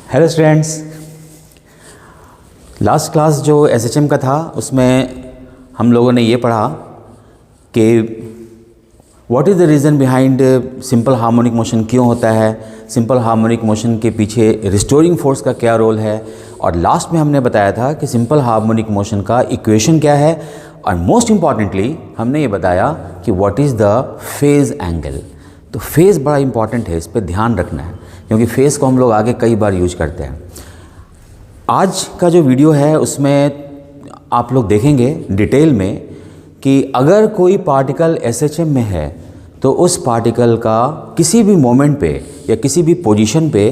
Hello students, last class जो SHM का था उसमें हम लोगों ने ये पढ़ा कि what is the reason behind simple harmonic motion, क्यों होता है, सिंपल हार्मोनिक मोशन के पीछे रिस्टोरिंग फोर्स का क्या रोल है, और लास्ट में हमने बताया था कि सिंपल हार्मोनिक मोशन का इक्वेशन क्या है, और मोस्ट इम्पॉर्टेंटली हमने ये बताया कि what is the phase angle. तो फेज़ बड़ा इंपॉर्टेंट है, इस पर ध्यान रखना है क्योंकि फेज़ को हम लोग आगे कई बार यूज करते हैं। आज का जो वीडियो है उसमें आप लोग देखेंगे डिटेल में कि अगर कोई पार्टिकल एसएचएम में है तो उस पार्टिकल का किसी भी मोमेंट पे या किसी भी पोजीशन पे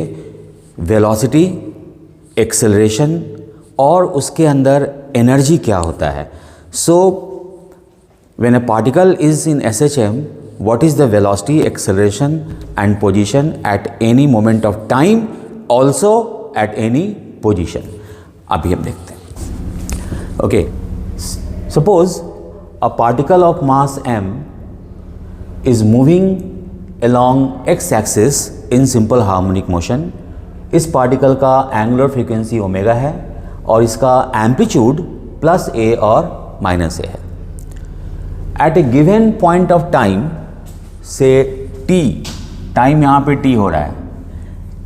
वेलोसिटी, एक्सेलरेशन और उसके अंदर एनर्जी क्या होता है। So when a particle is in SHM, what is the velocity, acceleration and position at any moment of time, also at any position। अभी हम देखते हैं। Okay, suppose a particle of mass m is moving along x-axis in simple harmonic motion। इस particle का angular frequency omega है और इसका amplitude plus a और माइनस a है। At a given point of time से t, टाइम यहाँ पे t हो रहा है,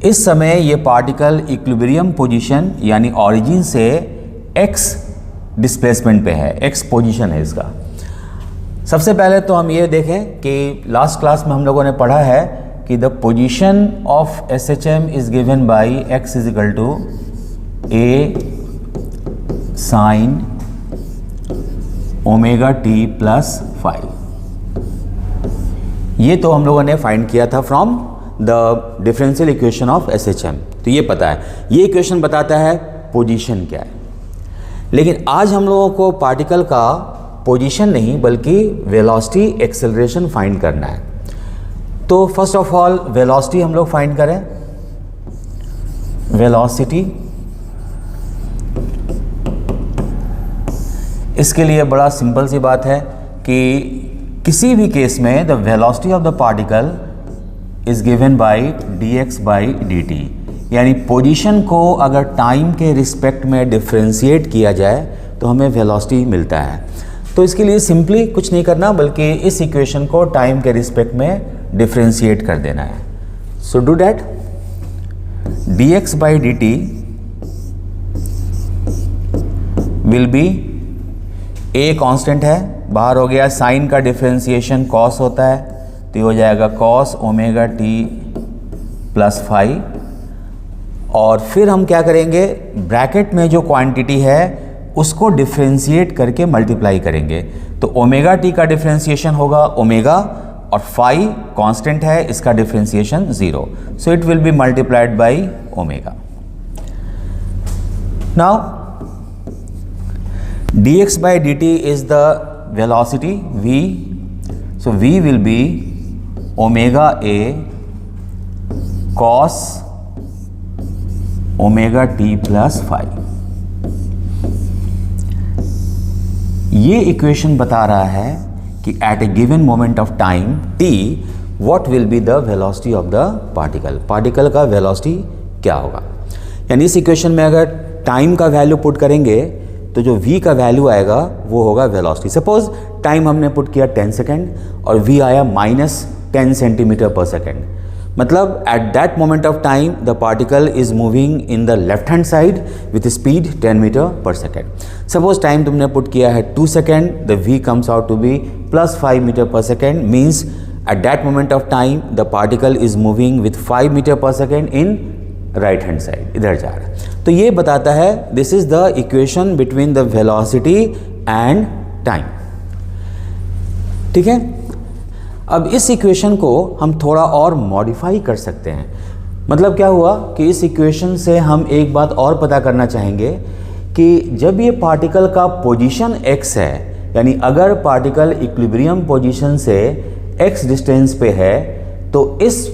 इस समय ये पार्टिकल इक्विलिब्रियम पोजीशन यानी ऑरिजिन से x डिस्प्लेसमेंट पे है, x पोजीशन है इसका। सबसे पहले तो हम ये देखें कि लास्ट क्लास में हम लोगों ने पढ़ा है कि the position of SHM is given by x is equal to a sine omega t plus 5। ये तो हम लोगों ने फाइंड किया था from the differential equation of SHM. तो ये पता है, ये इक्वेशन बताता है पोजीशन क्या है। लेकिन आज हम लोगों को पार्टिकल का पोजीशन नहीं बल्कि वेलोसिटी, एक्सेलरेशन फाइंड करना है। तो फर्स्ट ऑफ ऑल वेलोसिटी हम लोग फाइंड करें। वेलोसिटी, इसके लिए बड़ा सिंपल सी बात है कि किसी भी केस में the velocity of the particle is given by dx by dt, यानी पोजीशन को अगर टाइम के रिस्पेक्ट में डिफरेंशिएट किया जाए तो हमें वेलोसिटी मिलता है। तो इसके लिए सिंपली कुछ नहीं करना बल्कि इस इक्वेशन को टाइम के रिस्पेक्ट में डिफरेंशिएट कर देना है। So do that. dx by dt will be, a constant है, बाहर हो गया, साइन का डिफरेंशिएशन कॉस होता है तो ये हो जाएगा कॉस ओमेगा टी प्लस 5। और फिर हम क्या करेंगे, ब्रैकेट में जो क्वांटिटी है उसको डिफरेंशिएट करके मल्टीप्लाई करेंगे। तो ओमेगा टी का डिफरेंशिएशन होगा ओमेगा और 5 कांस्टेंट है, इसका differentiation 0, so it will B multiplied by omega. Now dx by dt is the velocity v, so v will be omega a cos omega t plus 5। ये equation बता रहा है कि at a given moment of time t what will be the velocity of the particle, particle का velocity क्या होगा। यानी इस इक्वेशन में अगर टाइम का वैल्यू पुट करेंगे तो जो v का वैल्यू आएगा वो होगा वेलोसिटी। सपोज टाइम हमने पुट किया 10 सेकेंड और v आया -10 सेंटीमीटर पर सेकेंड, मतलब at that moment of time the particle is moving in the left hand side with speed 10 metre per second. Suppose time तुमने put किया है 2 second, the v comes out to be +5 metre per second, means at that moment of time the particle is moving with 5 metre per second in right hand side, इधर जा रहा है। तो ये बताता है this is the equation between the velocity and time. ठीक है, अब इस इक्वेशन को हम थोड़ा और मॉडिफाई कर सकते हैं। मतलब क्या हुआ कि इस इक्वेशन से हम एक बात और पता करना चाहेंगे कि जब ये पार्टिकल का पोजीशन x है, यानी अगर पार्टिकल इक्विलिब्रियम पोजीशन से x डिस्टेंस पे है तो इस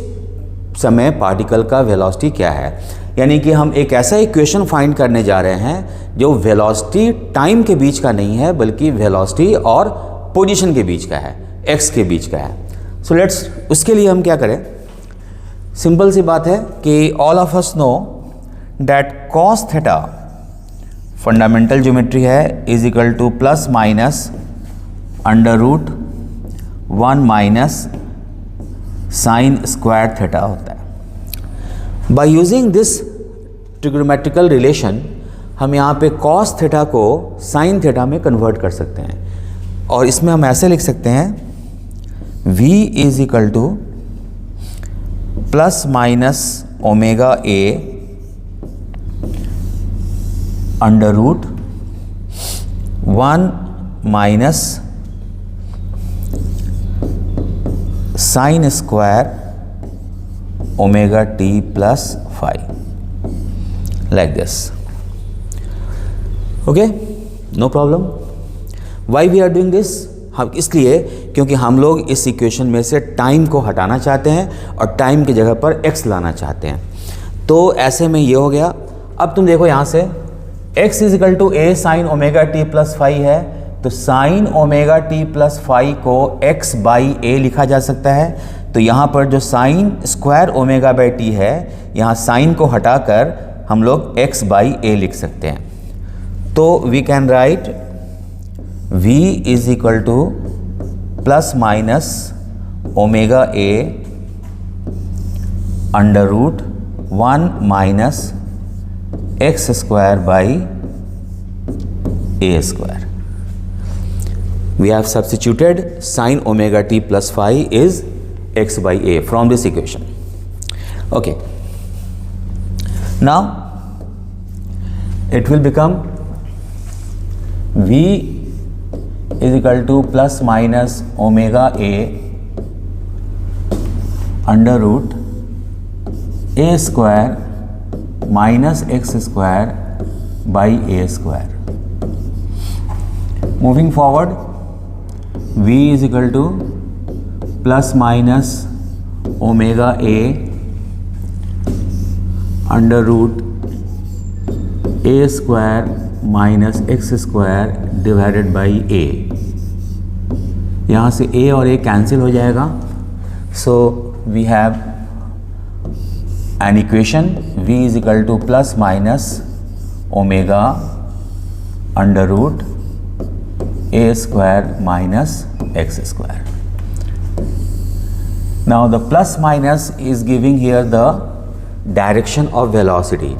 समय पार्टिकल का वेलोसिटी क्या है। यानी कि हम एक ऐसा इक्वेशन फाइंड करने जा रहे हैं जो वेलोसिटी टाइम के बीच का नहीं है बल्कि वेलोसिटी और पोजीशन के बीच का है, x के बीच का है। सो लेट्स, उसके लिए हम क्या करें, सिंपल सी बात है कि all of us know that cos theta fundamental geometry है is equal to plus minus under root 1 minus sine square theta होता है। By using this trigonometrical relation हम यहाँ पे cos थीटा को sin थीटा में कन्वर्ट कर सकते हैं, और इसमें हम ऐसे लिख सकते हैं v is equal to plus minus omega a under root 1 minus sine square omega t plus 5 like this. Okay, no problem. Why we are doing this? हम इसलिए क्योंकि हम लोग इस इक्वेशन में से टाइम को हटाना चाहते हैं और टाइम की जगह पर x लाना चाहते हैं। तो ऐसे में ये हो गया। अब तुम देखो यहाँ से x is equal to a sine omega t plus 5 है, तो साइन ओमेगा टी प्लस 5 को x बाई a लिखा जा सकता है। तो यहाँ पर जो sign square omega by T है, यहाँ साइन को हटाकर हम लोग x बाई a लिख सकते हैं। तो we can write v is equal to plus minus omega a under root 1 minus x square by a square. We have substituted sine omega t plus 5 is x by a from this equation. Okay, now it will become v is equal to plus minus omega a under root a square minus x square by a square. Moving forward, v is equal to plus minus omega a under root a square minus x square divided by a। यहाँ से a और a cancel हो जाएगा। So we have an equation v is equal to plus minus omega under root a square minus x square. Now the plus minus is giving here the direction of velocity.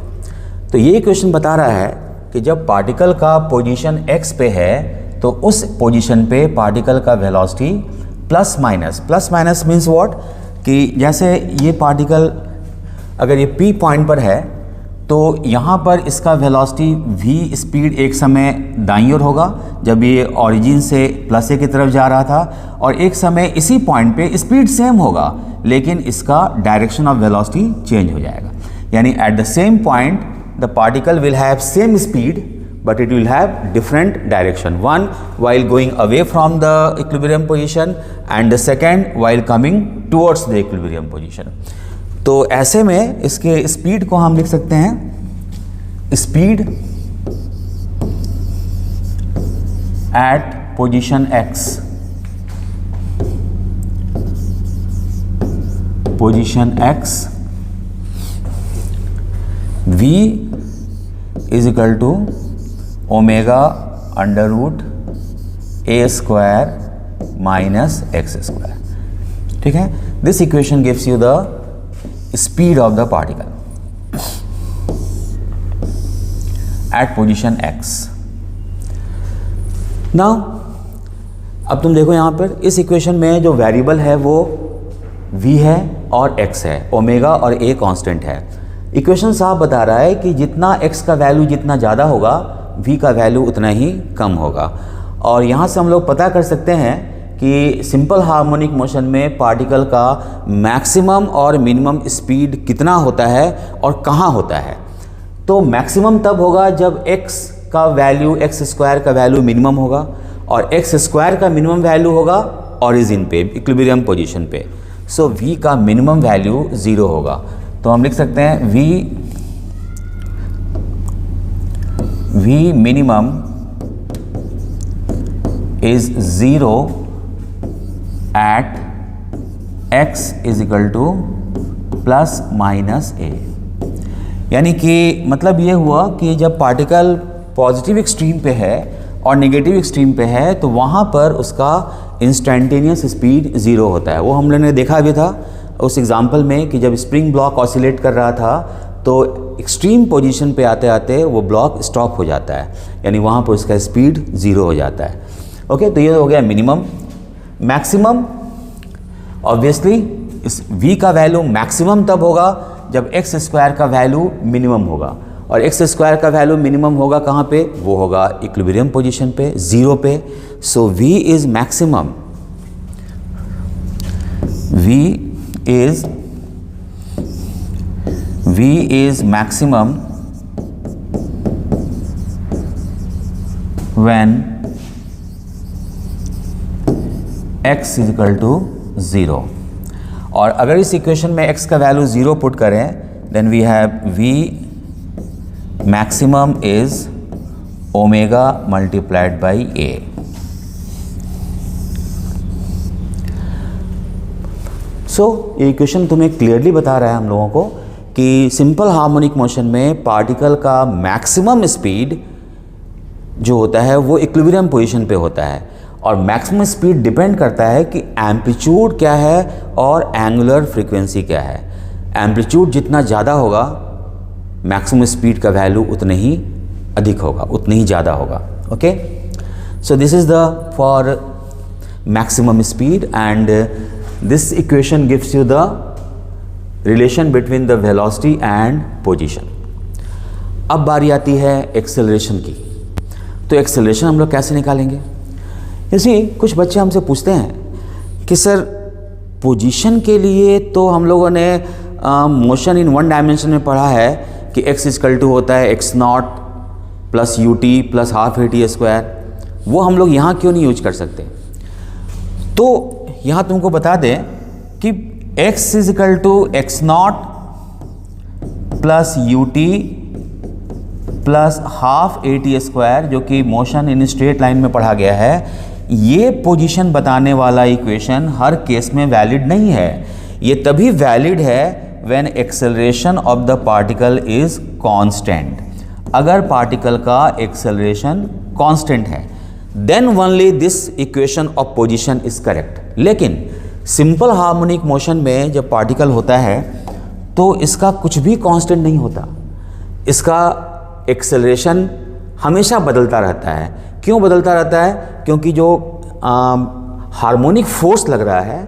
तो ये question बता रहा है कि जब particle का position x पे है तो उस पोजीशन पे पार्टिकल का velocity plus minus means what, कि जैसे ये पार्टिकल अगर ये p पॉइंट पर है तो यहाँ पर इसका वेलोसिटी v स्पीड एक समय दाईं ओर होगा जब ये ओरिजिन से प्लस a की तरफ जा रहा था, और एक समय इसी पॉइंट पे स्पीड सेम होगा लेकिन इसका डायरेक्शन ऑफ वेलोसिटी चेंज हो जाएगा। यानी at the same point the particle will have same speed but it will have different direction, one while going away from the equilibrium position and the second while coming towards the equilibrium position. तो ऐसे में इसके speed को हम लिख सकते हैं speed at position x, position x v is equal to omega under root a square minus x square. ठीक है, this equation gives you the speed of the particle at position x। Now अब तुम देखो यहाँ पर इस equation में जो वेरिएबल है वो v है और x है, ओमेगा और a कांस्टेंट है। इक्वेशन साफ बता रहा है कि जितना x का वैल्यू जितना ज़्यादा होगा v का वैल्यू उतना ही कम होगा। और यहाँ से हम लोग पता कर सकते हैं कि सिंपल हार्मोनिक मोशन में पार्टिकल का मैक्सिमम और मिनिमम स्पीड कितना होता है और कहाँ होता है। तो मैक्सिमम तब होगा जब x का वैल्यू एक्स स्क्वायर का वैल्यू मिनिमम होगा और एक्स स्क्वायर का मिनिमम वैल्यू होगा ओरिजिन पे, इक्विलिब्रियम पोजीशन पे। सो v का मिनिमम वैल्यू 0 होगा। तो हम लिख सकते हैं v minimum is 0 at x is equal to plus minus a। यानी कि मतलब ये हुआ कि जब पार्टिकल पॉजिटिव एक्सट्रीम पे है और नेगेटिव एक्सट्रीम पे है तो वहाँ पर उसका इंस्टेंटेनियस स्पीड ज़ीरो होता है। वो हम लोगों ने देखा भी था उस एग्जांपल में कि जब स्प्रिंग ब्लॉक ऑसिलेट कर रहा था तो एक्सट्रीम पोजीशन पे आते आते वो ब्लॉक स्टॉप हो जाता है, यानी वहाँ पर उसका स्पीड ज़ीरो हो जाता है। ओके, तो ये हो गया मिनिमम। मैक्सिमम, ऑब्वियसली इस v का वैल्यू मैक्सिमम तब होगा जब एक्स स्क्वायर का वैल्यू मिनिमम होगा, और एक्स स्क्वायर का वैल्यू मिनिमम होगा कहाँ पे? वो होगा इक्विलिब्रियम पोजीशन पे, ज़ीरो पे। So v is maximum, v is maximum when x is equal to 0। और अगर इस इक्वेशन में x का वैल्यू 0 पुट करें then we have v maximum is omega multiplied by a। So ये इक्वेशन तुम्हें क्लियरली बता रहा है हम लोगों को कि सिंपल हार्मोनिक मोशन में पार्टिकल का मैक्सिमम स्पीड जो होता है वो इक्विलिब्रियम पोजीशन पे होता है, और मैक्सिमम स्पीड डिपेंड करता है कि एम्पलीट्यूड क्या है और एंगुलर फ्रीक्वेंसी क्या है। एम्पलीट्यूड जितना ज़्यादा होगा मैक्सिमम स्पीड का वैल्यू उतने ही अधिक होगा, उतनी ही ज़्यादा होगा। Okay, so this is the for maximum speed and this equation gives you the relation between the velocity and position. अब बारी आती है एक्सेलरेशन की। तो एक्सेलरेशन हम लोग कैसे निकालेंगे? जैसे कुछ बच्चे हमसे पूछते हैं कि सर पोजीशन के लिए तो हम लोगों ने मोशन इन वन डायमेंशन में पढ़ा है कि x इक्वल टू होता है x not plus u t plus half a t square, वो हम लोग यहाँ क्यों नहीं यूज कर सकते? तो यहाँ तुमको बता दें कि x is equal to x naught plus u t plus half a t square, जो कि मोशन इन स्ट्रेट लाइन में पढ़ा गया है, ये पोजीशन बताने वाला इक्वेशन हर केस में वैलिड नहीं है। ये तभी वैलिड है when acceleration of the particle is constant. अगर पार्टिकल का एक्सेलरेशन कांस्टेंट है then only this equation of position is correct. लेकिन सिंपल हार्मोनिक मोशन में जब पार्टिकल होता है तो इसका कुछ भी कांस्टेंट नहीं होता, इसका एक्सेलरेशन हमेशा बदलता रहता है। क्यों बदलता रहता है? क्योंकि जो हार्मोनिक फोर्स लग रहा है,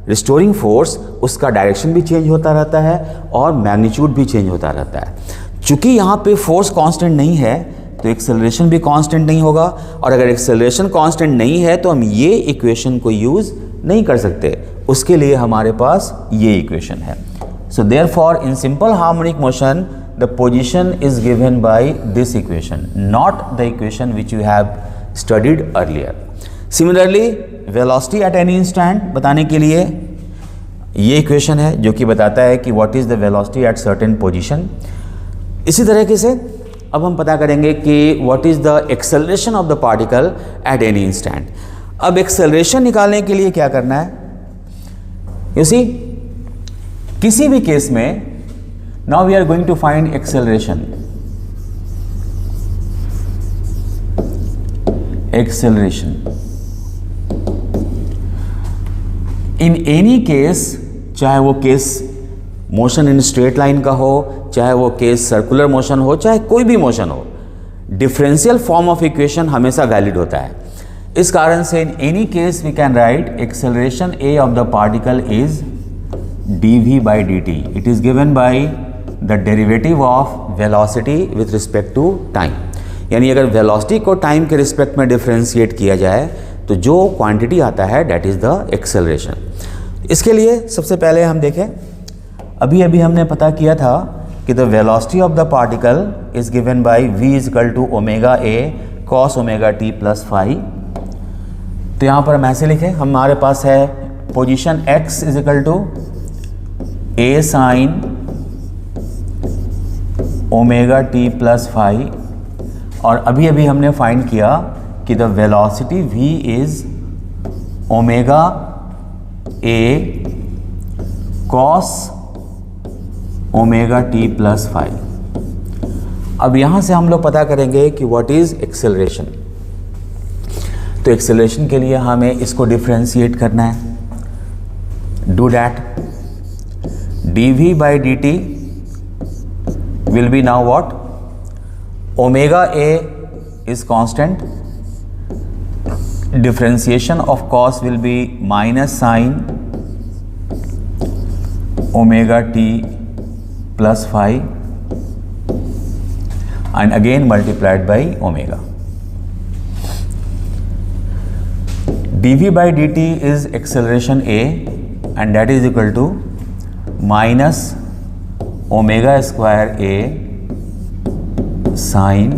रिस्टोरिंग फोर्स, उसका डायरेक्शन भी चेंज होता रहता है और मैग्नीट्यूड भी चेंज होता रहता है। चूँकि यहाँ पे फोर्स कांस्टेंट नहीं है तो एक्सेलरेशन भी कांस्टेंट नहीं होगा, और अगर एक्सेलरेशन कांस्टेंट नहीं है तो हम ये इक्वेशन को यूज़ नहीं कर सकते। उसके लिए हमारे पास ये इक्वेशन है। So therefore in simple harmonic motion the position is given by this equation, not the equation which you have studied earlier. Similarly, velocity at any instant बताने के लिए ये इक्वेशन है जो कि बताता है कि what is the velocity at certain position। इसी तरीके से अब हम पता करेंगे कि what is the acceleration of the particle at any instant। अब एक्सेलरेशन निकालने के लिए क्या करना है? You see, किसी भी केस में now we are going to find acceleration in any case, चाहे वो case motion in straight line का हो, चाहे वो केस सर्कुलर मोशन हो, चाहे कोई भी मोशन हो, डिफरेंशियल फॉर्म ऑफ इक्वेशन हमेशा वैलिड होता है। इस कारण से in any case we can write acceleration a of the particle is dv by dt. It is given by the derivative of velocity with respect to time। यानी अगर velocity को time के रिस्पेक्ट में डिफरेंशिएट किया जाए तो जो quantity आता है डेट इज़ द एक्सेलरेशन। इसके लिए सबसे पहले हम देखें, अभी हमने पता किया था कि the velocity of the particle is given by v is equal to omega a cos omega t plus phi. तो यहाँ पर हम ऐसे लिखें, हमारे पास है position x is equal to a sine omega t plus phi, और अभी हमने फाइंड किया कि the velocity v is omega a cos omega t plus phi. अब यहाँ से हम लोग पता करेंगे कि व्हाट इज़ एक्सेलरेशन। तो एक्सेलरेशन के लिए हमें इसको डिफ्रेंशिएट करना है। Do that. dv/dt will be now what? Omega a is constant. Differentiation of cos will be minus sine omega t plus phi and again multiplied by omega. dv/dt is acceleration a and that is equal to minus omega square a sine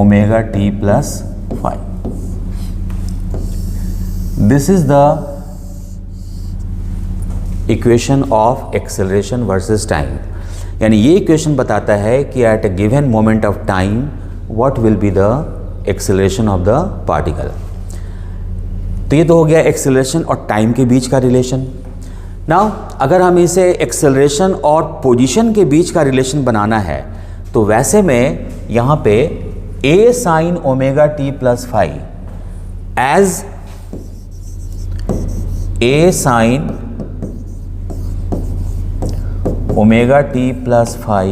omega t plus phi. This is the equation of acceleration versus time. यानी ये equation बताता है कि at a given moment of time what will be the acceleration of the particle. तो ये तो हो गया एक्सेलरेशन और टाइम के बीच का रिलेशन। नाउ अगर हम इसे एक्सेलरेशन और पोजीशन के बीच का रिलेशन बनाना है तो वैसे में यहाँ पे a sine omega t plus phi as a sine omega t plus phi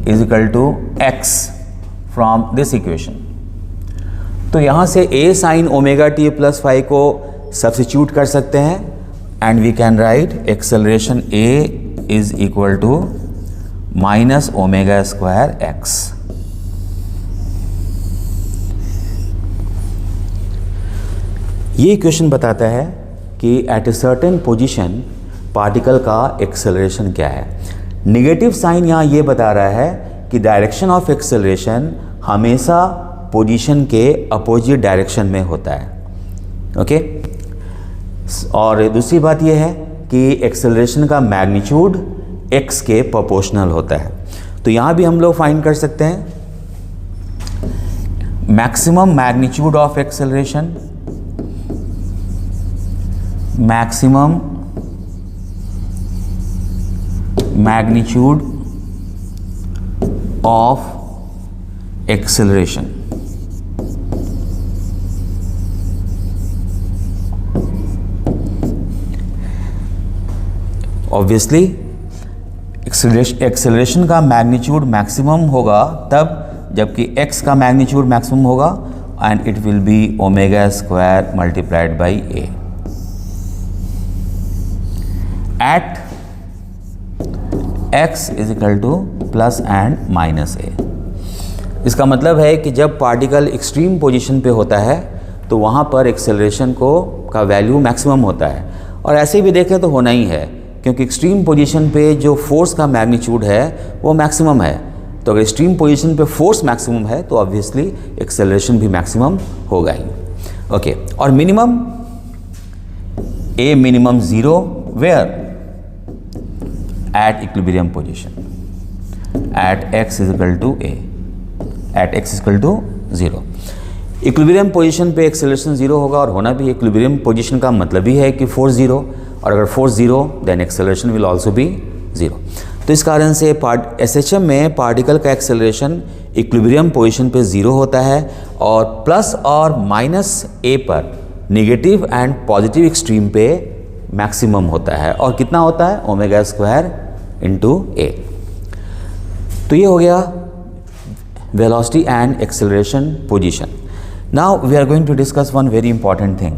is equal to x from this equation. तो यहाँ से a sine omega t plus phi को सब्स्टिट्यूट कर सकते हैं and we can write acceleration a is equal to minus omega square x. ये equation बताता है कि at a certain position particle का एक्सेलरेशन क्या है। निगेटिव साइन यहाँ ये बता रहा है कि डायरेक्शन ऑफ एक्सेलरेशन हमेशा पोजीशन के अपोजिट डायरेक्शन में होता है। ओके और दूसरी बात यह है कि एक्सेलरेशन का मैग्नीट्यूड x के प्रोपोर्शनल होता है। तो यहाँ भी हम लोग फाइंड कर सकते हैं maximum magnitude of acceleration, maximum magnitude of acceleration. Obviously acceleration का मैग्नीट्यूड मैक्सिमम होगा तब जबकि x का मैग्नीट्यूड मैक्सिमम होगा and it will be omega square multiplied by a at x is equal to plus and minus a। इसका मतलब है कि जब पार्टिकल एक्सट्रीम पोजीशन पे होता है तो वहाँ पर एक्सेलरेशन का वैल्यू मैक्सिमम होता है और ऐसे भी देखें तो होना ही है क्योंकि एक्सट्रीम पोजीशन पे जो फोर्स का मैग्नीट्यूड है वो मैक्सिमम है। तो अगर एक्सट्रीम पोजीशन पे फोर्स मैक्सिमम है तो ऑब्वियसली एक्सेलरेशन भी मैक्सिमम होगा ही। ओके और minimum a minimum zero where at equilibrium position at x is equal to a at x is equal to 0। Equilibrium position पे एक्सेलरेशन 0 होगा और होना भी इक्विलिब्रियम पोजीशन का मतलब ही है कि फोर्स 0 और अगर force 0 then acceleration will also be 0। तो इस कारण से SHM में पार्टिकल का एक्सेलरेशन इक्विलिब्रियम पोजीशन पे 0 होता है और प्लस और माइनस a पर नेगेटिव एंड पॉजिटिव एक्सट्रीम पे मैक्सिमम होता है और कितना होता है ओमेगा स्क्वायर इंटू a। तो ये हो गया velocity and acceleration position. Now we are going to discuss one very important thing.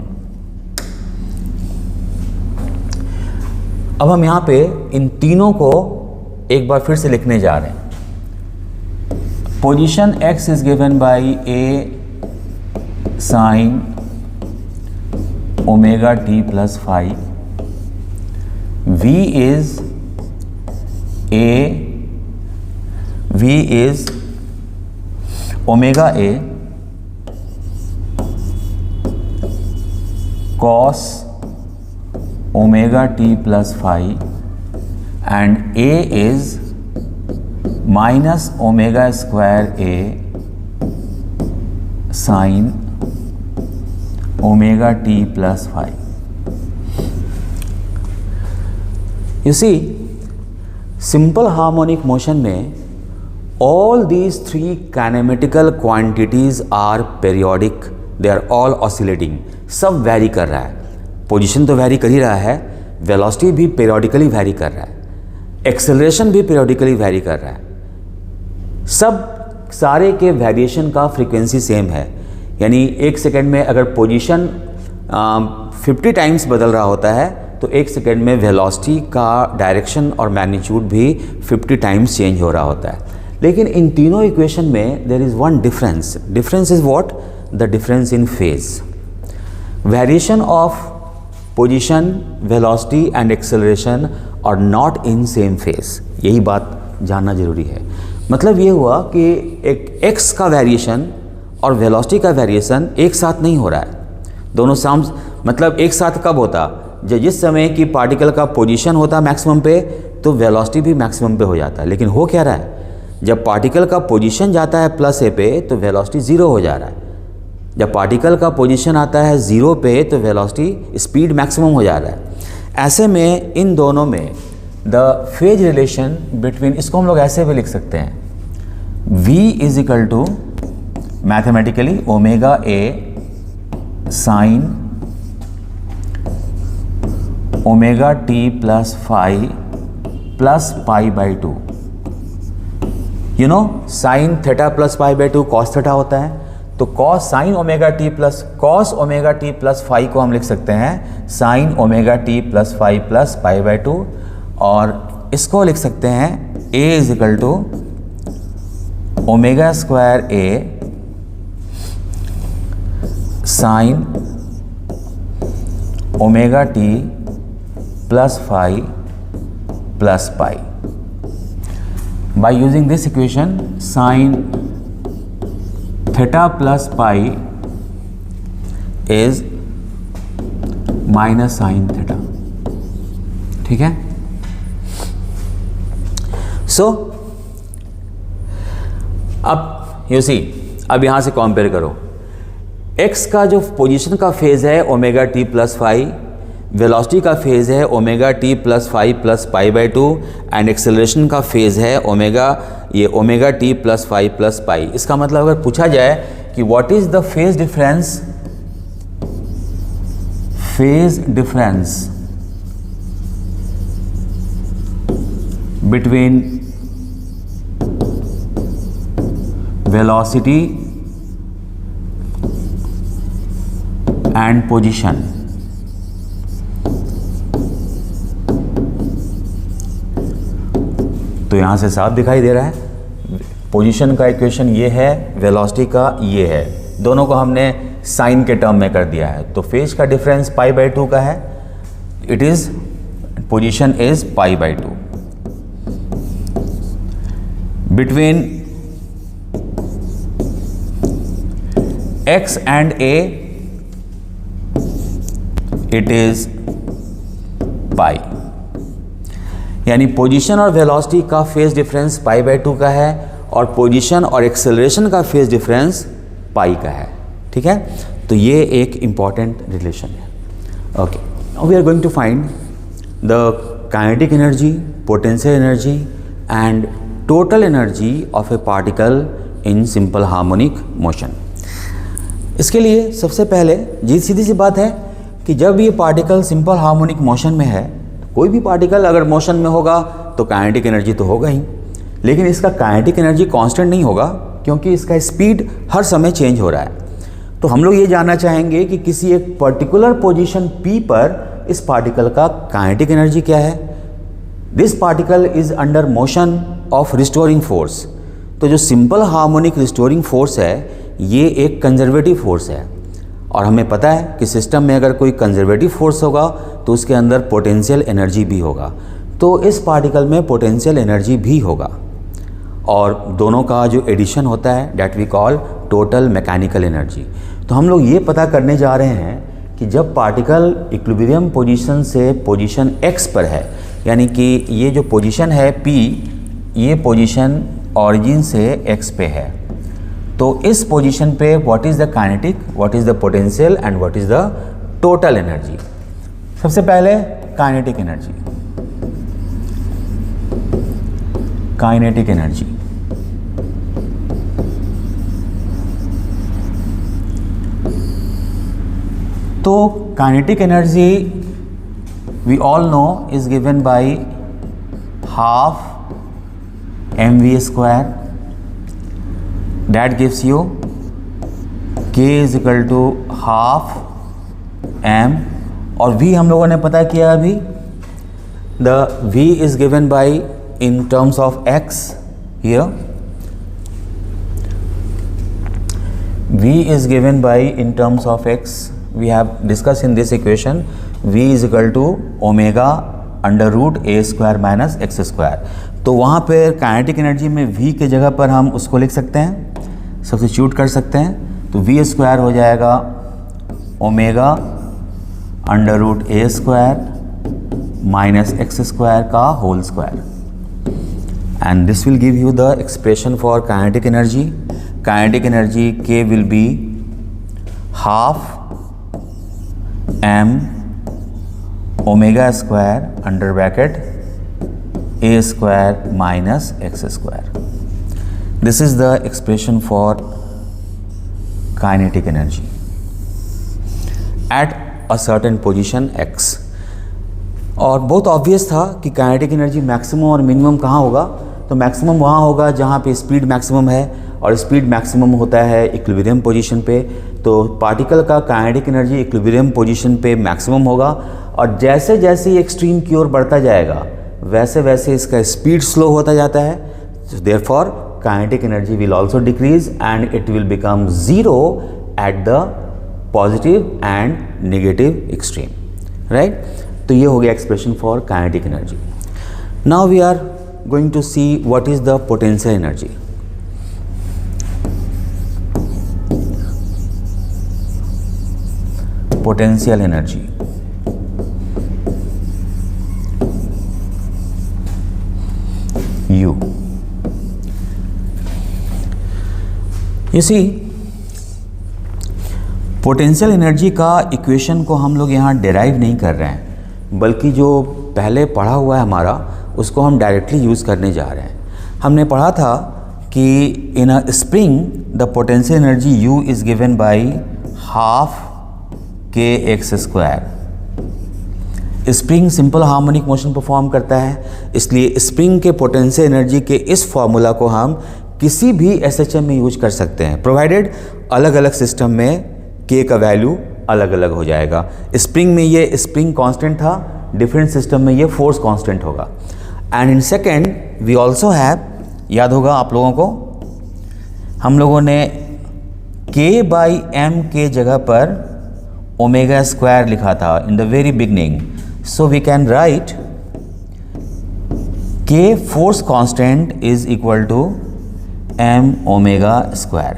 अब हम यहाँ पे इन तीनों को एक बार फिर से लिखने जा रहे हैं। Position x is given by a sine omega t plus phi, v is omega a cos omega t plus phi and a is minus omega square a sin omega t plus phi. You see, simple harmonic motion में All these three kinematical quantities are periodic, they are all oscillating. सब vary कर रहा है, position तो vary कर ही रहा है, velocity भी periodically वैरी कर रहा है, एक्सेलरेशन भी periodically वैरी कर रहा है, सब सारे के वेरिएशन का फ्रीक्वेंसी सेम है। यानी एक सेकेंड में अगर पोजीशन 50 टाइम्स बदल रहा होता है तो एक सेकेंड में वेलोसिटी का डायरेक्शन और मैग्नीट्यूड भी 50 टाइम्स चेंज हो रहा होता है। लेकिन इन तीनों इक्वेशन में there is one difference. Difference is what? The difference in phase. Variation of position, velocity and acceleration are not in same phase. यही बात जानना जरूरी है। मतलब ये हुआ कि एक एक्स का वेरिएशन और वेलोसिटी का वेरिएशन एक साथ नहीं हो रहा है। दोनों साम मतलब एक साथ कब होता? जिस समय की पार्टिकल का पोजीशन होता मैक्सिमम पे तो वेलोसिटी भी मैक्सिमम पे हो जाता है। लेकिन हो क्या रहा है? जब पार्टिकल का पोजीशन जाता है प्लस ए पे तो वेलोसिटी ज़ीरो हो जा रहा है। जब पार्टिकल का पोजीशन आता है ज़ीरो पे तो वेलोसिटी स्पीड मैक्सिमम हो जा रहा है। ऐसे में इन दोनों में द फेज रिलेशन बिटवीन, इसको हम लोग ऐसे भी लिख सकते हैं, v is equal to mathematically omega a sine omega t plus phi plus pi by two. You know sine theta plus pi by two cos theta होता है, तो cos sine omega t plus cos omega t plus phi को हम लिख सकते हैं sine omega t plus phi plus pi by two. और इसको लिख सकते हैं a is equal to omega square a sine omega t plus phi plus pi. By using this equation, sin theta plus pi is minus sin theta। ठीक है? So अब you see, अब यहां से कंपेयर करो। x का जो position का फेज है omega t plus phi, velocity का फेज है omega t plus phi plus pi by two, and acceleration का फेज है omega t plus phi plus pi. इसका मतलब अगर पूछा जाए कि what is the phase difference between velocity and position, तो यहाँ से साफ दिखाई दे रहा है पोजीशन का इक्वेशन ये है, वेलोसिटी का ये है, दोनों को हमने साइन के टर्म में कर दिया है। तो फेज का डिफरेंस पाई बाई टू का है, it is position is pi by to. Between x and a it is pi. यानी पोजीशन और वेलोसिटी का phase difference pi by to का है और पोजीशन और एक्सेलरेशन का फेज डिफरेंस पाई का है। ठीक है? तो ये एक इंपॉर्टेंट रिलेशन है। Okay, now we are going to find the kinetic energy, potential energy and total energy of a particle in simple harmonic motion. इसके लिए सबसे पहले जी सीधी सी बात है कि जब ये पार्टिकल सिंपल हार्मोनिक मोशन में है, कोई भी पार्टिकल अगर मोशन में होगा तो काइनेटिक एनर्जी तो होगा ही, लेकिन इसका काइनेटिक एनर्जी कांस्टेंट नहीं होगा क्योंकि इसका स्पीड हर समय चेंज हो रहा है। तो हम लोग ये जानना चाहेंगे कि किसी एक पर्टिकुलर पोजीशन P पर इस पार्टिकल का काइनेटिक एनर्जी क्या है। This particle is under motion of restoring force. तो जो सिंपल हार्मोनिक रिस्टोरिंग फोर्स है ये एक कंजर्वेटिव फोर्स है, और हमें पता है कि सिस्टम में अगर कोई कंजर्वेटिव फोर्स होगा तो उसके अंदर पोटेंशियल एनर्जी भी होगा। तो इस पार्टिकल में पोटेंशियल एनर्जी भी होगा, और दोनों का जो एडिशन होता है that we call total mechanical energy. तो हम लोग ये पता करने जा रहे हैं कि जब पार्टिकल इक्विलिब्रियम पोजीशन से पोजीशन x पर है, यानी कि ये जो पोजीशन है P, ये पोजीशन ऑरिजिन से x पे है, तो इस पोजीशन पे what is the kinetic, what is the potential and what is the total energy. सबसे पहले काइनेटिक एनर्जी। तो kinetic energy we all know is given by half mv², that gives you k is equal to half m, और v हम लोगों ने पता किया अभी, the v is given by in terms of x here, v is given by in terms of x, we have discussed in this equation, v is equal to omega under root a square minus x square. तो वहाँ पर kinetic energy में v के जगह पर हम उसको लिख सकते हैं, सब्स्टिट्यूट कर सकते हैं। तो v स्क्वायर हो जाएगा omega under root a square minus x square का whole square, and this will give you the expression for kinetic energy. Kinetic energy k will be half m omega square under bracket a square minus x square. This is the expression for kinetic energy at a certain position x। और बहुत obvious था कि kinetic energy maximum और minimum कहाँ होगा, तो maximum वहाँ होगा जहाँ पे स्पीड मैक्सिमम है, और स्पीड मैक्सिमम होता है इक्विलिब्रियम पोजीशन पे। तो पार्टिकल का काइनेटिक एनर्जी इक्विलिब्रियम पोजीशन पे मैक्सिमम होगा, और जैसे जैसे ये एक्सट्रीम की ओर बढ़ता जाएगा वैसे वैसे इसका स्पीड स्लो होता जाता है। Therefore kinetic energy will also decrease and it will become zero at the positive and negative extreme, right. तो ये हो गया expression for kinetic energy. Now we are going to see what is the potential energy. Potential energy, U। You see, potential energy का इक्वेशन को हम लोग यहाँ डेराइव नहीं कर रहे हैं, बल्कि जो पहले पढ़ा हुआ है हमारा उसको हम डायरेक्टली यूज़ करने जा रहे हैं। हमने पढ़ा था कि in a spring the potential energy U is given by half k x square. Spring simple harmonic motion perform करता है, इसलिए स्प्रिंग के पोटेंशियल एनर्जी के इस फॉर्मूला को हम किसी भी एसएचएम में यूज कर सकते हैं, प्रोवाइडेड अलग अलग सिस्टम में के का वैल्यू अलग अलग हो जाएगा। स्प्रिंग में ये स्प्रिंग कांस्टेंट था, डिफरेंट सिस्टम में ये फोर्स कांस्टेंट होगा। And in second we also have, याद होगा आप लोगों को, हम लोगों ने k बाई एम के जगह पर ओमेगा स्क्वायर लिखा था in the very beginning. So we can write K force constant is equal to m omega square,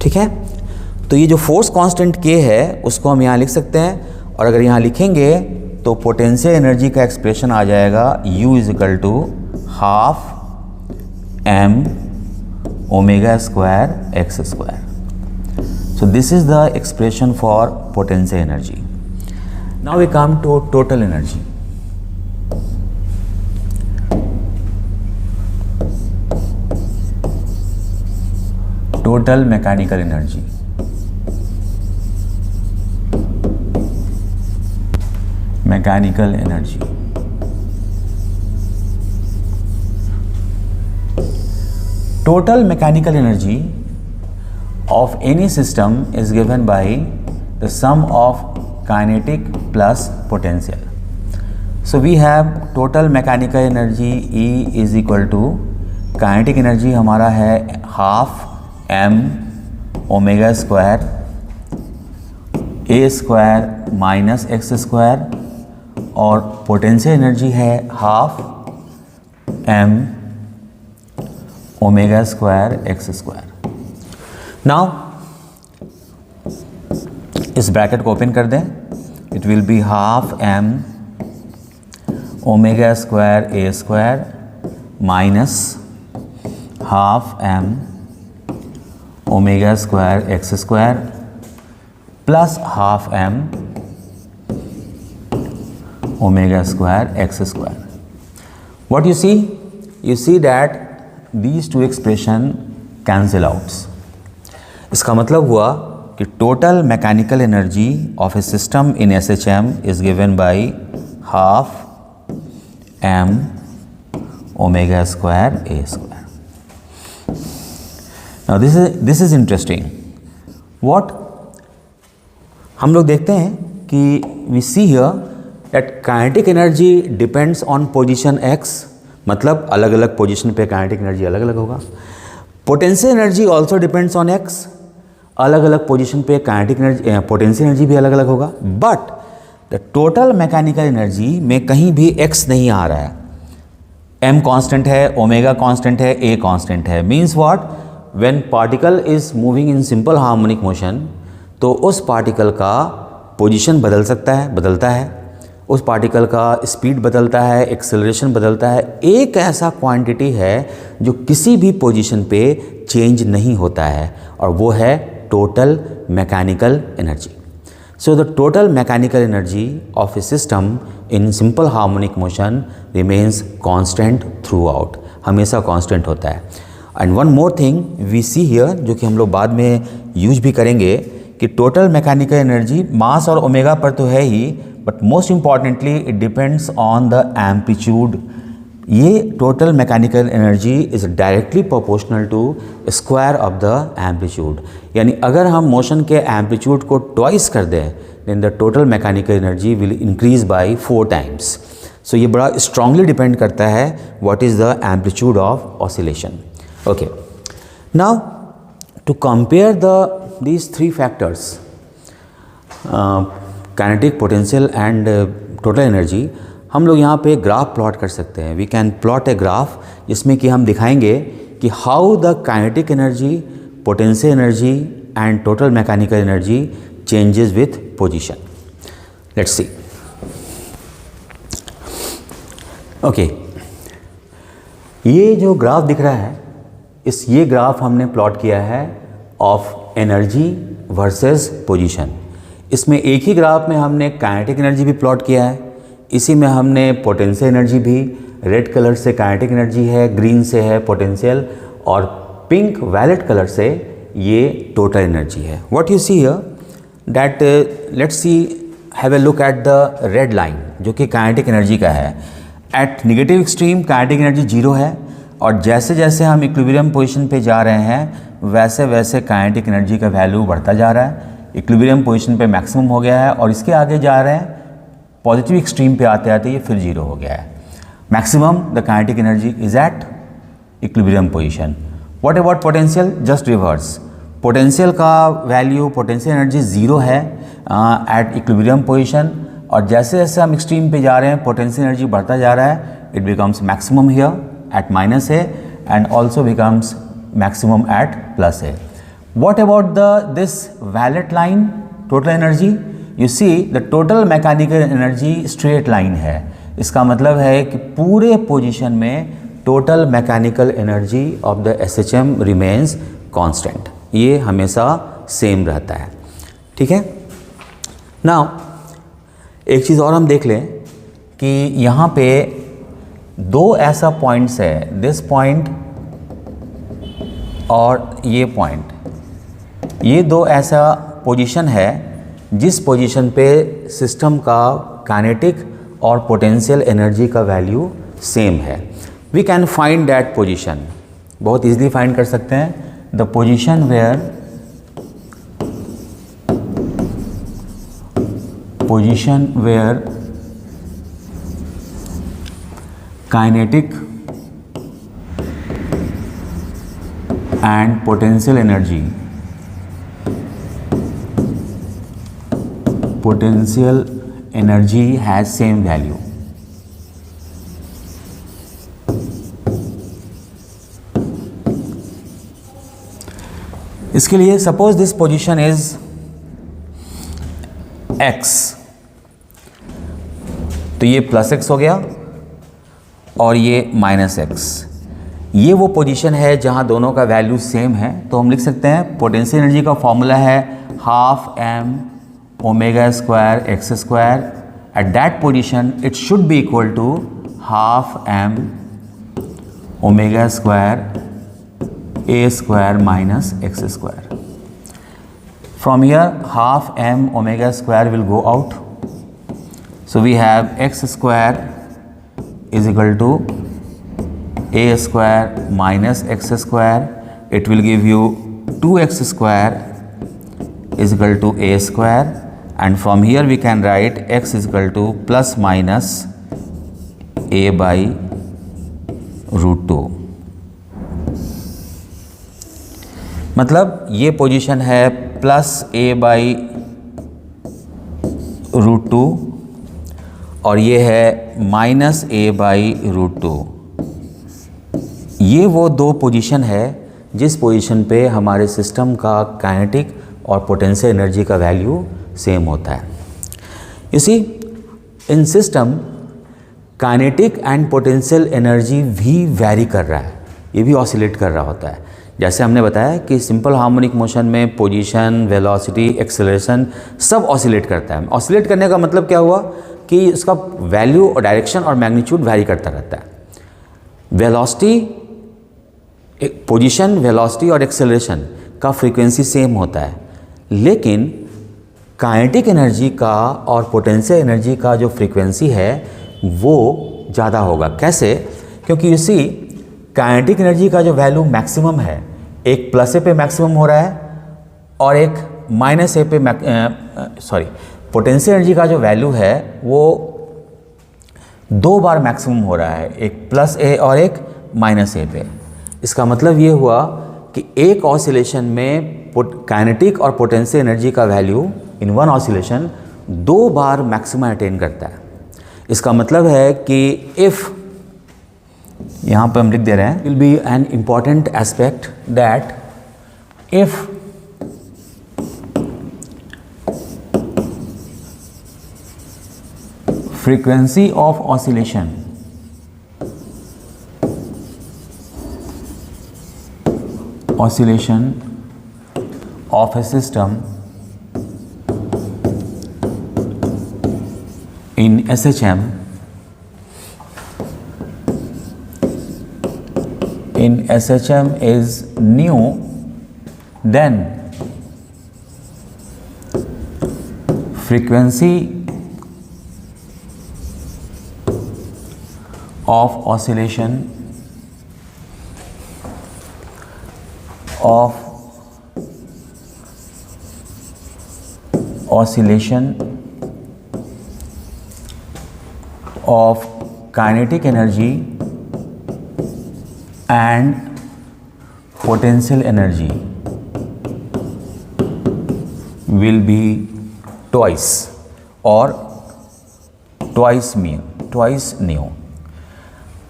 ठीक है। तो ये जो फोर्स कांस्टेंट K है उसको हम यहाँ लिख सकते हैं, और अगर यहाँ लिखेंगे तो पोटेंशियल एनर्जी का एक्सप्रेशन आ जाएगा U is equal to half m omega square x square. So this is the expression for potential energy. Now we come to total energy. Total mechanical energy. Mechanical energy. Total mechanical energy of any system is given by the sum of kinetic plus potential. So we have total mechanical energy E is equal to kinetic energy हमारा है half m omega square a square minus x square, और potential energy है half m omega square x square. Now इस bracket को open कर दें, it will be half m omega square a square minus half m omega square x square plus half m omega square x square. What you see? You see that these two expression cancel out. इसका मतलब हुआ कि total mechanical energy of a system in SHM is given by half m omega square a square. Now this is interesting. What हम लोग देखते हैं कि we see here that kinetic energy depends on position x, मतलब अलग अलग position पे kinetic energy अलग अलग होगा. Potential energy also depends on x, अलग अलग पोजीशन पे काइनेटिक एनर्जी पोटेंशियल एनर्जी भी अलग अलग होगा. But the total mechanical energy में कहीं भी x नहीं आ रहा है. m कांस्टेंट है, ओमेगा कांस्टेंट है, a कांस्टेंट है. Means what, when particle is moving in simple harmonic motion तो उस पार्टिकल का पोजीशन बदल सकता है, बदलता है, उस पार्टिकल का स्पीड बदलता है, एक्सेलरेशन बदलता है. एक ऐसा क्वांटिटी है जो किसी भी पोजीशन पे चेंज नहीं होता है और वो है total mechanical energy. So the total mechanical energy of a system in simple harmonic motion remains constant throughout, हमेशा कांस्टेंट होता है. And one more thing we see here, जो कि हम लोग बाद में यूज भी करेंगे, कि टोटल मैकेनिकल एनर्जी मास और ओमेगा पर तो है ही, but most importantly it depends on the amplitude. ये total mechanical energy is directly proportional to square of the amplitude. यानी अगर हम मोशन के एम्पलीट्यूड को ट्वाइस कर दें then the total mechanical energy will increase by 4 times. So ये बड़ा स्ट्रांगली डिपेंड करता है what is the amplitude of oscillation. Okay, now to compare these 3 factors, kinetic, potential and total energy, हम लोग यहाँ पे ग्राफ प्लॉट कर सकते हैं. We can plot a graph जिसमें कि हम दिखाएंगे कि how the kinetic energy, potential energy and total mechanical energy changes with position. Let's see. Okay, ये जो ग्राफ दिख रहा है, ये ग्राफ हमने प्लॉट किया है ऑफ एनर्जी वर्सेस पोजीशन. इसमें एक ही ग्राफ में हमने काइनेटिक एनर्जी भी प्लॉट किया है, इसी में हमने पोटेंशियल एनर्जी भी, रेड कलर से काइनेटिक एनर्जी है, ग्रीन से है पोटेंशियल, और पिंक वैलेट कलर से ये टोटल एनर्जी है. What you see here that let's see have a look at the red line जो कि काइनेटिक एनर्जी का है. At negative extreme kinetic energy 0 है, और जैसे जैसे हम इक्विलिब्रियम पोजीशन पे जा रहे हैं वैसे वैसे काइनेटिक एनर्जी का वैल्यू बढ़ता जा रहा है. इक्विलिब्रियम पोजीशन पे मैक्सिमम हो गया है और इसके आगे जा रहे हैं पॉजिटिव एक्सट्रीम पे आते आते ये फिर 0 हो गया है. Maximum the kinetic energy is eight equilibrium position. What about potential? Just reverse. Potential का वैल्यू, पोटेंशियल एनर्जी 0 है एट इक्विलिब्रियम पोजीशन, और जैसे जैसे हम एक्सट्रीम पे जा रहे हैं पोटेंशियल एनर्जी बढ़ता जा रहा है. It becomes maximum here at -a and also becomes maximum at +a. What about this violet line, total energy? You see the total mechanical energy straight line है. इसका मतलब है कि पूरे पोजीशन में total mechanical energy of the SHM remains constant. ये हमेशा same रहता है. ठीक है. Now एक चीज़ और हम देख लें कि यहाँ पे 2 ऐसा पॉइंट्स है, दिस पॉइंट और ये पॉइंट. ये 2 ऐसा पोजीशन है जिस पोजीशन पे सिस्टम का काइनेटिक और पोटेंशियल एनर्जी का वैल्यू सेम है. We can find that position, बहुत इजीली फाइंड कर सकते हैं. The position where kinetic and potential energy has same value. इसके लिए suppose this position is x, तो ये +x हो गया और ये -x. ये वो पोजीशन है जहाँ दोनों का वैल्यू सेम है. तो हम लिख सकते हैं पोटेंशियल एनर्जी का फॉर्मूला है half m omega square x square. At that position it should be equal to half m omega square a square minus x square. From here half m omega square will go out. So we have x square is equal to a square minus x square. It will give you 2x square is equal to a square, and from here we can write x is equal to plus minus a by root 2. मतलब ये position है plus a by root 2 और ये है minus a by root 2. ये वो दो position है जिस पोजीशन पे हमारे सिस्टम का काइनेटिक और पोटेंशियल एनर्जी का वैल्यू सेम होता है. इसी इन system kinetic and potential energy भी वैरी कर रहा है, ये भी ऑसिलेट कर रहा होता है. जैसे हमने बताया कि सिंपल हार्मोनिक मोशन में पोजीशन, वेलोसिटी, एक्सेलरेशन सब ऑसिलेट करता है. ऑसिलेट करने का मतलब क्या हुआ कि उसका वैल्यू और डायरेक्शन और मैग्नीट्यूड वैरी करता रहता है. वेलोसिटी, पोजीशन, वेलोसिटी और एक्सेलरेशन का फ्रीक्वेंसी सेम होता है, लेकिन काइनेटिक एनर्जी का और पोटेंशियल एनर्जी का जो फ्रीक्वेंसी है वो ज़्यादा होगा. कैसे? क्योंकि इसी काइनेटिक एनर्जी का जो वैल्यू मैक्सिमम है, एक प्लस ए पे मैक्सिमम हो रहा है और एक माइनस ए पे पोटेंशियल एनर्जी का जो वैल्यू है वो 2 बार मैक्सिमम हो रहा है, एक प्लस ए और एक माइनस ए पे. इसका मतलब ये हुआ कि एक ऑसिलेशन में काइनेटिक और पोटेंशियल एनर्जी का value in one oscillation 2 bar maximum attain करता है. इसका मतलब है कि इफ़ यहाँ पे हम लिख दे रहे हैं, will be an important aspect that if frequency of oscillation of a system in SHM is new, then frequency of oscillation of kinetic energy and potential energy will be twice or twice new.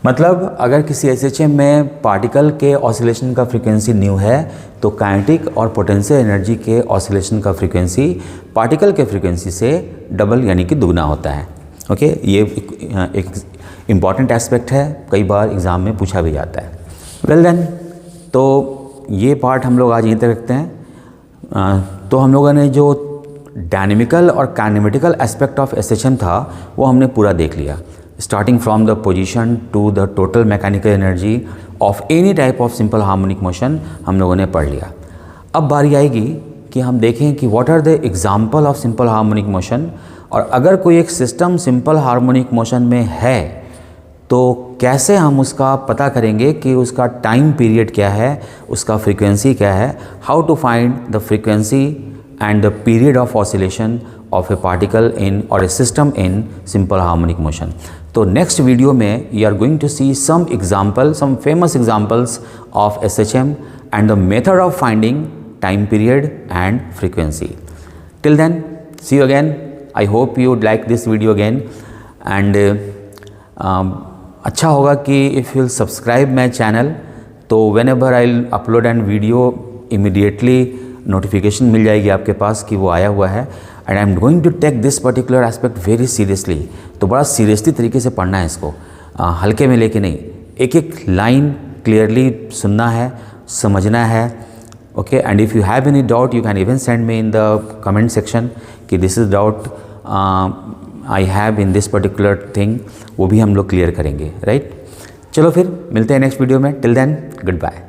मतलब अगर किसी SHM में particle के oscillation का frequency new है तो kinetic और potential energy के ऑसिलेशन का फ्रीक्वेंसी पार्टिकल के फ्रीक्वेंसी से डबल यानी कि दुगना होता है. ओके, ये एक इम्पॉर्टेंट एस्पेक्ट है, कई बार एग्ज़ाम में पूछा भी जाता है. वेल देन, तो ये पार्ट हम लोग आज यहीं तक रखते हैं. तो हम लोगों ने जो डायनेमिकल और काइनेमेटिकल एस्पेक्ट ऑफ SHM था वो हमने पूरा देख लिया, starting from the position to the total mechanical energy of any type of simple harmonic motion हम लोगों ने पढ़ लिया. अब बारी आएगी कि हम देखें कि what are the example of simple harmonic motion, और अगर कोई एक सिस्टम सिंपल हार्मोनिक मोशन में है तो कैसे हम उसका पता करेंगे कि उसका टाइम पीरियड क्या है, उसका फ्रीक्वेंसी क्या है. How to find the frequency and the period of oscillation of a particle in और a system in simple harmonic motion. तो नेक्स्ट वीडियो में you are going to see some famous examples of SHM and the method of finding time period and frequency. Till then, see you again. I hope you would like this video again, and अच्छा होगा कि if you subscribe my channel तो whenever I upload and video immediately notification मिल जाएगी आपके पास कि वो आया हुआ है. And I am going to take this particular aspect very seriously. तो बड़ा सीरियसली तरीके से पढ़ना है इसको, हल्के में लेके नहीं. एक एक लाइन क्लियरली सुनना है, समझना है. Okay, and if you have any doubt you can even send me in the comment section कि this is doubt I have in this particular thing, वो भी हम लोग क्लियर करेंगे. राइट, चलो फिर मिलते हैं नेक्स्ट वीडियो में. Till then, good bye.